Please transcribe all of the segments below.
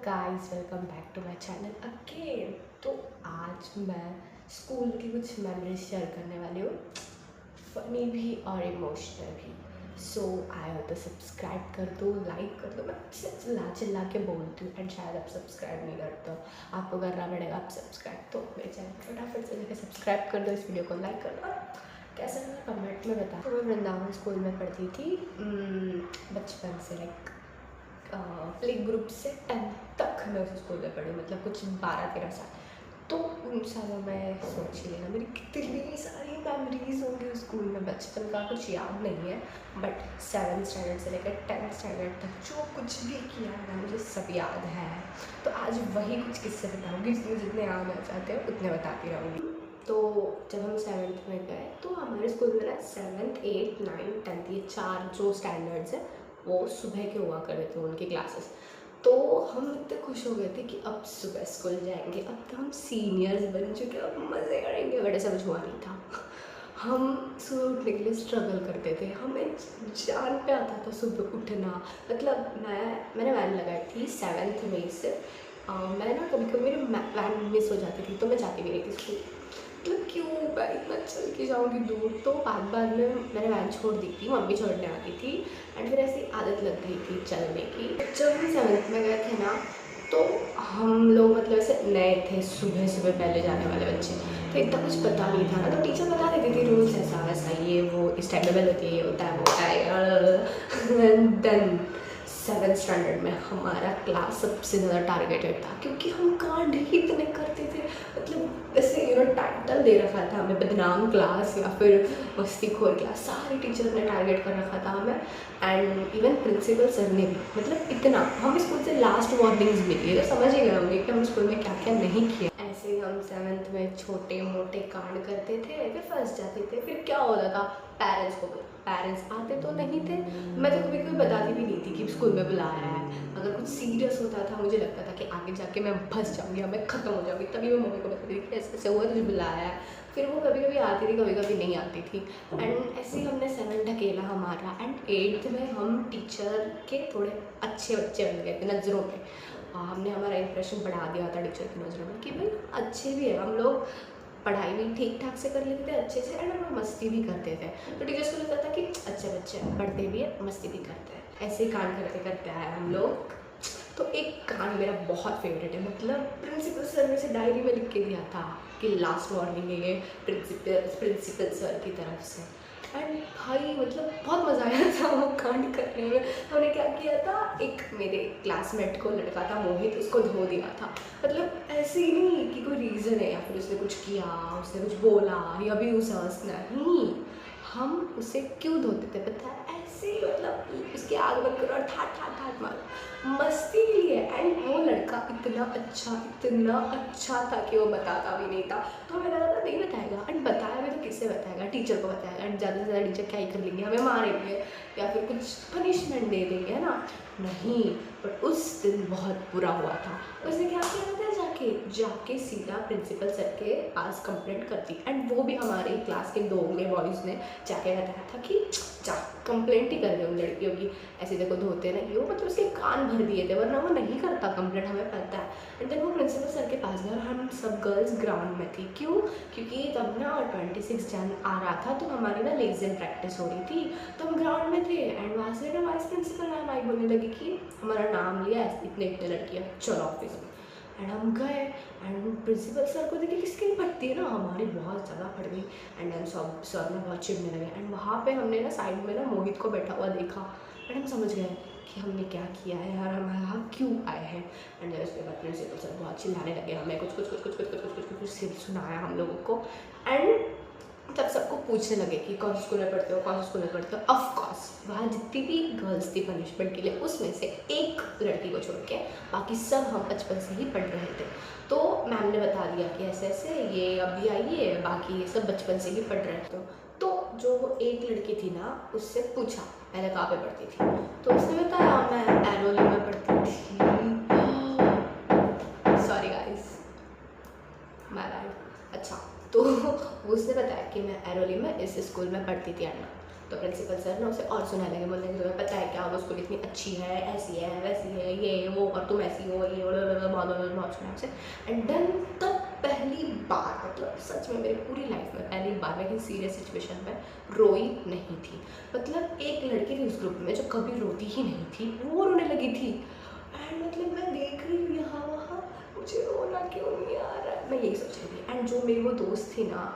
Guys welcome back to my channel again. तो आज मैं स्कूल की कुछ मेमोरीज शेयर करने वाली हूँ, फनी भी और इमोशनल भी। सो आए हो तो सब्सक्राइब कर दो, लाइक कर दो। मैं चिल्ला चिल्ला के बोलती हूँ एंड शायद आप सब्सक्राइब नहीं करते हो। आपको करना पड़ेगा आप सब्सक्राइब। तो मेरे चैनल फटाफट से जाकर सब्सक्राइब कर दो, इस वीडियो को लाइक कर दो। कैसा लगा कमेंट में बता। तो मैं वृंदावन स्कूल में पढ़ती थी बचपन से, लाइक प्ले ग्रुप से 10th तक मैं उस स्कूल में पढ़ी, मतलब कुछ 12-13 साल। तो उन सालों में सोच ही लेना मेरी कितनी सारी मेमोरीज होंगी उस स्कूल में। बचपन का कुछ याद नहीं है, बट 7th स्टैंडर्ड से लेकर 10th स्टैंडर्ड तक जो कुछ भी किया है ना, मुझे सब याद है। तो आज वही कुछ किस्से बताऊँगी, जितने जितने याद आ जाते हैं उतने बताती रहूँगी। तो जब हम 7th में गए तो हमारे स्कूल में ना 7th 8th 9th 10th ये 4 जो स्टैंडर्ड्स हैं वो सुबह के हुआ करते थे उनकी क्लासेस। तो हम इतने खुश हो गए थे कि अब सुबह स्कूल जाएंगे, अब तो हम सीनियर्स बन चुके, अब मज़े करेंगे। बट ऐसा कुछ हुआ नहीं था। हम सुबह उठने के लिए स्ट्रगल करते थे, हमें जान पे आता था सुबह उठना। मतलब मैंने वैन लगाई थी 7th में से। मैं ना कभी कभी मेरी वैन मिस हो जाती थी तो मैं जाती भी नहीं थी स्कूल। मतलब क्यों मैं इतना चल के जाऊँगी दूर। तो बाद में मैंने वैन छोड़ दी थी, मम्मी छोड़ने आती थी एंड फिर ऐसी आदत लग गई थी चलने की। जब हम 7th में गए थे ना तो हम लोग मतलब ऐसे नए थे, सुबह सुबह पहले जाने वाले बच्चे, तो इतना कुछ पता नहीं था ना। तो टीचर बता देती थी रूल्स, ऐसा वैसा ये वो, इस टाइम में बेल होती है, ये होता है वो होता है। देन 7th स्टैंडर्ड में हमारा क्लास सबसे ज़्यादा टारगेटेड था क्योंकि हम कांड ही इतने करते थे। मतलब ऐसे टाइटल दे रखा था हमें, बदनाम क्लास या फिर मस्तीखोर क्लास। सारे टीचर ने टारगेट कर रखा था हमें एंड इवन प्रिंसिपल सर ने भी। मतलब इतना हमें स्कूल से लास्ट वार्निंग्स मिली है, तो समझ ही गए होंगे कि हम स्कूल में क्या क्या नहीं किया। ऐसे ही हम 7th में छोटे मोटे कांड करते थे, फिर फंस जाते थे। फिर क्या होता था, पेरेंट्स आते तो नहीं थे। मैं तो कभी कभी बताती भी नहीं थी कि स्कूल में बुलाया है। अगर कुछ सीरियस होता था, मुझे लगता था कि आगे जाके मैं फंस जाऊँगी या मैं ख़त्म हो जाऊँगी, तभी मैं मम्मी को बताती थी कि ऐसे ऐसे हुआ, तुझे बुलाया है। फिर वो कभी कभी आती थी, कभी कभी नहीं आती थी। एंड ऐसे ही हमने 7th ढकेला हमारा। एंड 8th में हम टीचर के थोड़े अच्छे बच्चे बन गए थे नज़रों में। हमने हमारा इंप्रेशन बढ़ा दिया था टीचर की नज़रों में कि भाई अच्छे भी है हम लोग, पढ़ाई भी ठीक ठाक से कर लेते थे अच्छे से एंड हम लोग मस्ती भी करते थे। तो टीचर्स को लगता था कि अच्छे बच्चे हैं, पढ़ते भी है, मस्ती भी करते हैं। ऐसे ही कांड करते करते आए हम लोग। तो एक कांड मेरा बहुत फेवरेट है, मतलब प्रिंसिपल सर ने से डायरी में लिख के दिया था कि लास्ट वार्निंग है ये प्रिंसिपल सर की तरफ से। एंड भाई मतलब बहुत मज़ा आया था वो कांड करने में। हमने क्या किया था, एक मेरे क्लासमेट को लड़का था मोहित, उसको धो दिया था। मतलब ऐसे ही नहीं कि कोई रीज़न है या फिर उसने कुछ किया, उसने कुछ बोला या भी उसे नहीं, हम उसे क्यों धोते थे पता है? ऐसे ही मतलब उसकी आग बंद करो और ठाट ठाट ठाट मारो, मस्ती के लिए। एंड वो लड़का इतना अच्छा था कि वो बताता भी नहीं था। तो हमें लगा था नहीं बताएगा, एंड बताया भी तो किससे बताएगा, टीचर को बताएगा। एंड ज़्यादा से ज़्यादा टीचर क्या ही कर लेंगे, हमें मारेंगे या फिर कुछ पनिशमेंट दे देंगे, है ना। नहीं, बट उस दिन बहुत बुरा हुआ था। उसने क्या किया था, जाके सीधा प्रिंसिपल सर के पास कंप्लेंट कर दी। एंड वो भी हमारे क्लास के 2 बॉयज़ ने जाके बताया था कि जा कंप्लेंट ही कर दे उन लड़कियों की, ऐसे देखो धोते ना ये वो। मतलब उसके कान भर दिए थे, वरना वो नहीं करता कंप्लेंट, हमें पता है। एंड देन वो प्रिंसिपल सर के पास गया और हम सब गर्ल्स ग्राउंड में थी। क्यों? क्योंकि तब ना 26 जन आ रहा था तो हमारी ना लेज़िम प्रैक्टिस हो रही थी, तो हम ग्राउंड में थे। एंड वहाँ से ना वाइस प्रिंसिपल मैम आई, बोलने लगी कि हमारा नाम लिया इतने इतने लड़कियाँ, चलो ऑफिस में। एंड हम गए एंड प्रिंसिपल सर को देखे किसकी फटती है ना, हमारी बहुत ज़्यादा फट गई। एंड हम सब सर ने बहुत चिढ़ने लगे। एंड वहाँ पे हमने ना साइड में ना मोहित को बैठा हुआ देखा एंड हम समझ गए कि हमने क्या किया है यार, हम यहाँ क्यों आए हैं। एंड जब उसके बाद प्रिंसिपल सर बहुत चिल्लाने लगे, हमें कुछ सिर्फ सुनाया हम लोगों को। एंड तब सबको पूछने लगे कि कौन सा स्कूल में पढ़ते हो, कौन सा स्कूल में पढ़ते हो। ऑफकोर्स वहाँ जितनी भी गर्ल्स थी पनिशमेंट के लिए, उसमें से एक लड़की को छोड़ के बाकी सब हम बचपन से ही पढ़ रहे थे। तो मैम ने बता दिया कि ऐसे ऐसे ये अभी आई है, बाकी ये सब बचपन से ही पढ़ रहे थे। तो जो वो एक लड़की थी ना, उससे पूछा पहले कहाँ पे पढ़ती थी, तो उसने बताया मैं एरोली में पढ़ती थी। Sorry guys, my bad. अच्छा, तो उसने बताया कि मैं एरोली में इस स्कूल में पढ़ती थी अन्ना। तो प्रिंसिपल सर ना उसे और सुनाने लगे, बोलने लगे तुम्हें पता है क्या, वो स्कूल इतनी अच्छी है, ऐसी है वैसी है, ये वो, और तुम ऐसी हो, ये बहुत सुना उसे। एंड देन तब पहली बार, मतलब सच में मेरी पूरी लाइफ में पहली बार मैं किसी सीरियस सिचुएशन में रोई नहीं थी। मतलब एक लड़की थी उस ग्रुप में जो कभी रोती ही नहीं थी, वो रोने लगी थी। एंड मतलब मैं देख रही हूँ यहाँ वहाँ, मुझे रोना क्यों नहीं आ रहा है, मैं यही सोच रही थी। एंड जो मेरी वो दोस्त थी ना,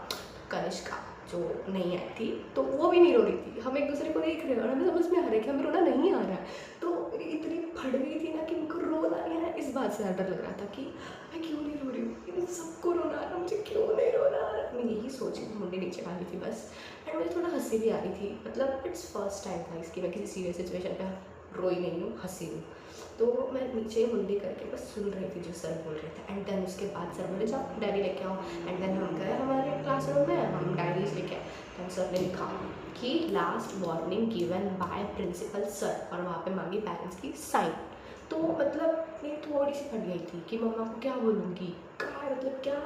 कनिष्का, जो नहीं आई थी, तो वो भी नहीं रो रही थी। हम एक दूसरे को देख रहे हैं और हमें समझ में आ रहा है कि हमें रोना नहीं आ रहा है। तो मेरी इतनी फट गई थी ना कि उनको रोना नहीं आ रहा है, इस बात से डर लग रहा था कि मैं क्यों नहीं रो रही हूँ, इन सबको रोना आ रहा, मुझे क्यों नहीं रोना आ रहा। मैं यही सोच रही थी, मुंडी नीचे डाली थी बस। एंड मुझे थोड़ा हंसी भी आ रही थी, मतलब इट्स फर्स्ट टाइम था इसकी मैं किसी सीरियस सिचुएशन पर रोई नहीं हूँ, हंसी हूँ। तो मैं नीचे मुंडी करके बस सुन रही थी जो सर बोल रहे थे। एंड देन उसके बाद सर बोले जाओ डायरी लेके आओ। एंड देन हम गए हमारे क्लासरूम में, हम डायरीज लेके आए। तो सर ने लिखा कि last warning given by principal sir, और वहाँ पे मांगी पेरेंट्स की साइन। तो मतलब मेरी थोड़ी सी फट गई थी कि मम्मा को क्या बोलूँगी, क्या मतलब क्या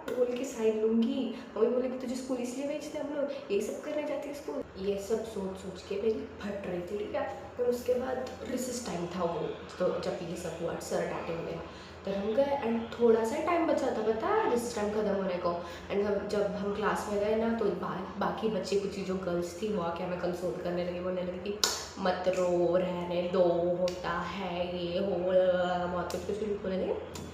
बोल के साइन लूँगी। मम्मी बोले कि तुझे स्कूल इसलिए भेजते हम लोग, यही सब करने जाती है स्कूल, ये सब सोच सोच के मेरी फट रही थी, ठीक है। फिर उसके बाद रिसेस टाइम था वो, तो जब ये सब हुआ सर डांटे वगैरह, तो हम गए। एंड थोड़ा सा टाइम बचा था पता है रिसेस टाइम ख़त्म होने को। एंड जब हम क्लास में गए ना, तो बाकी बच्चे कुछ जो गर्ल्स थी वो आके हमें कंसोल करने लगी, बोलने लगी कि मत रो, रहने दो, होता है ये हो, बहुत कुछ कुछ बोलने लगे।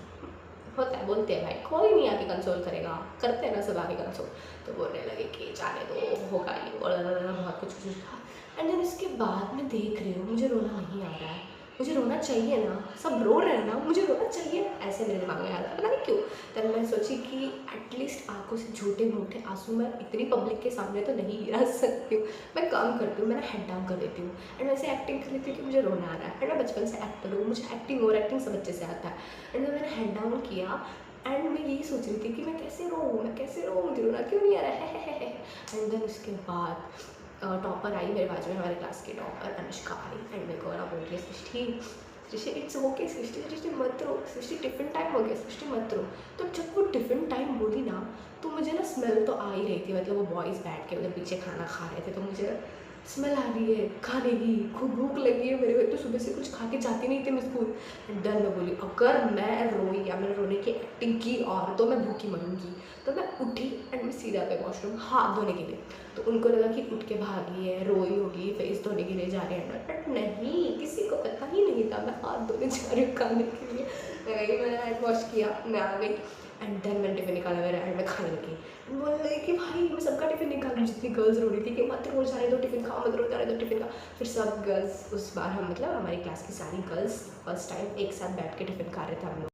होता है, बोलते हैं भाई, कोई नहीं आके कंसोल करेगा, करते हैं ना सब आके कंसोल। तो बोलने लगे कि जाने दो, होगा ये, बहुत कुछ कुछ था। एंड देन इसके बाद मैं देख रही हूँ मुझे रोना नहीं आ रहा है, मुझे रोना चाहिए ना, सब रो रहे हैं ना, मुझे रोना चाहिए, ऐसे मेरे दिमाग में आ रहा है, पता नहीं क्यों। तब मैं सोची कि एटलीस्ट आंखों से झूठे मूठे आंसू मैं इतनी पब्लिक के सामने तो नहीं गिरा सकती हूँ। मैं काम करती हूँ, मैं हेड डाउन कर देती हूँ एंड वैसे एक्टिंग कर लेती हूँ कि मुझे रोना आ रहा है। एंड मैं बचपन से एक्टर हूँ, मुझे एक्टिंग और एक्टिंग सब अच्छे से आता है। एंड मैंने हेड डाउन किया एंड मैं यही सोच रही थी कि मैं कैसे रोऊँ, मैं कैसे रोऊँ, मुझे रोना क्यों नहीं आ रहा है। एंड देन उसके बाद टॉपर आई मेरे बाजू में, हमारे क्लास की टॉपर अनुष्का आई। एंड मेरे को ना बोल रही है सृष्टि इट्स ओके, सृष्टि मत रो, सृष्टि टिफ़िन टाइम हो गया, सृष्टि मत रो। तो जब वो टिफ़िन टाइम बोली ना, तो मुझे ना स्मेल तो आ ही रही थी, मतलब वो बॉयज़ बैठ के उधर पीछे खाना खा रहे थे, तो मुझे स्मेल आ रही है खाने की, खूब भूख लगी है मेरे को, तो सुबह से कुछ खा के जाती नहीं थी मैं स्कूल। डर मैं बोली अगर मैं रोई या मैंने रोने की एक्टिंग की और तो मैं भूखी मरूंगी। तो मैं उठी एंड मैं सीधा पे वॉशरूम हाथ धोने के लिए। तो उनको लगा कि उठ के भागी है, रोई होगी, फेस धोने के लिए जा रही है, बट नहीं, किसी को पता ही नहीं था मैं हाथ धोने जा रही हूँ खाने के लिए। मैं गई, मैंने हैंड वॉश किया, मैं आ गई। एंड देन मैंने टिफ़िन निकाला मेरा एंड मैं खाने लगी। बोल रही कि भाई मैं सबका टिफ़िन निकालूँ, जितनी गर्ल्स रो रही थी कि मत रोज़ जाने दो टिफ़िन खाओ, मत रोज़ जाने दो टिफ़िन खाओ। फिर सब गर्ल्स उस बार हम, मतलब हमारी क्लास की सारी गर्ल्स फर्स्ट टाइम एक साथ बैठ के टिफ़िन खा रहे थे हम लोग।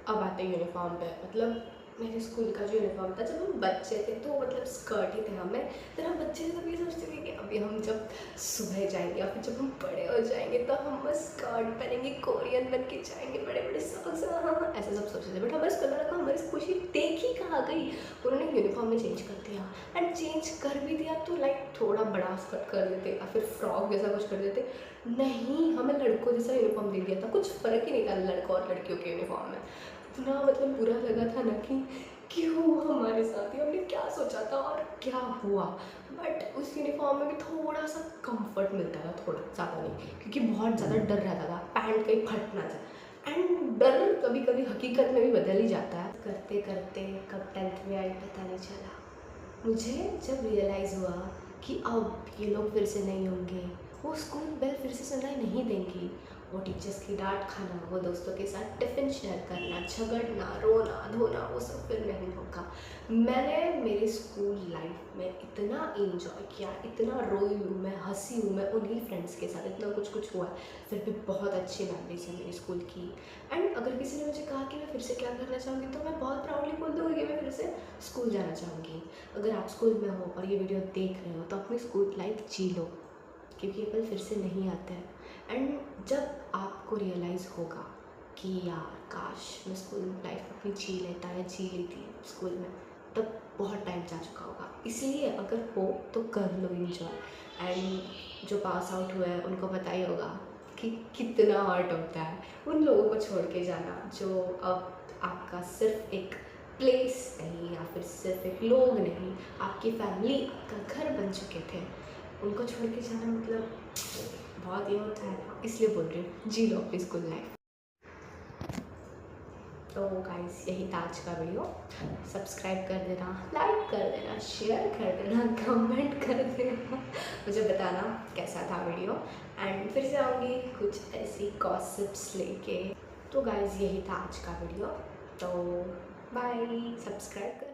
अब आते हैं यूनिफॉर्म पे। मतलब मेरे स्कूल का जो यूनिफॉर्म था, जब हम बच्चे थे तो मतलब स्कर्ट ही थे हमें। फिर हम बच्चे थे तब ये सोचते थे कि अभी हम जब सुबह जाएंगे या फिर जब हम बड़े हो जाएंगे तो हम बस स्कर्ट पहनेंगे, कोरियन बन के जाएंगे, बड़े बड़े सॉक्स, हाँ ऐसे सब सोचते थे। बट हमारे स्कूल वालों को हमारी खुशी देखी कहाँ गई, उन्होंने यूनिफॉर्म में चेंज कर दिया। एंड चेंज कर भी दिया तो लाइक थोड़ा बड़ा स्कर्ट कर देते या फिर फ्रॉक जैसा कुछ कर देते, नहीं हमें लड़कों जैसा यूनिफॉर्म दे दिया था। कुछ फ़र्क ही नहीं था लड़कों और लड़कियों के यूनिफॉर्म में। इतना मतलब बुरा लगा था ना कि क्यों हमारे साथ ही, हमने क्या सोचा था और क्या हुआ। बट उस यूनिफॉर्म में भी थोड़ा सा कंफर्ट मिलता था, थोड़ा ज़्यादा नहीं, क्योंकि बहुत ज़्यादा डर रहता था पैंट कहीं फट ना जाए। एंड डर कभी कभी हकीकत में भी बदल ही जाता है। करते करते कब 10th में आई पता नहीं चला। मुझे जब रियलाइज़ हुआ कि अब ये लोग फिर से नहीं होंगे, वो स्कूल बेल फिर से सुनाई नहीं देंगी, वो टीचर्स की डांट खाना, वो दोस्तों के साथ टिफ़िन शेयर करना, झगड़ना, रोना धोना, वो सब फिर नहीं होगा। मैंने मेरे स्कूल लाइफ में इतना एंजॉय किया, इतना रोई हूँ मैं, हंसी हूँ मैं उन्हीं फ्रेंड्स के साथ, इतना कुछ कुछ हुआ। फिर भी बहुत अच्छी मेमोरीज है मेरी स्कूल की। एंड अगर किसी ने मुझे कहा कि मैं फिर से क्या करना चाहूँगी, तो मैं बहुत प्राउडली बोल दूँगी कि मैं फिर से स्कूल जाना चाहूँगी। अगर आप स्कूल में हो और ये वीडियो देख रहे हो तो अपनी स्कूल लाइफ जी लो, क्योंकि ये पल फिर से नहीं आते हैं। एंड जब आपको रियलाइज़ होगा कि यार काश मैं स्कूल लाइफ अपनी जी लेता या जी लेती स्कूल में, तब बहुत टाइम जा चुका होगा। इसलिए अगर हो तो कर लो इंजॉय। एंड जो पास आउट हुए हैं उनको पता ही होगा कि कितना हर्ट होता है उन लोगों को छोड़ के जाना जो अब आपका सिर्फ एक प्लेस नहीं या फिर सिर्फ एक लोग नहीं, आपकी फैमिली, आपका घर बन चुके थे, उनको छोड़ के जाना मतलब बहुत ये होता है ना, इसलिए बोल रही हूँ जी लो अपनी स्कूल लाइफ। तो गाइस यही था आज का वीडियो। सब्सक्राइब कर देना, लाइक कर देना, शेयर कर देना, कमेंट कर देना, मुझे बताना कैसा था वीडियो। एंड फिर से आऊँगी कुछ ऐसी गॉसिप्स लेके। तो गाइस यही था आज का वीडियो। तो बाय, सब्सक्राइब कर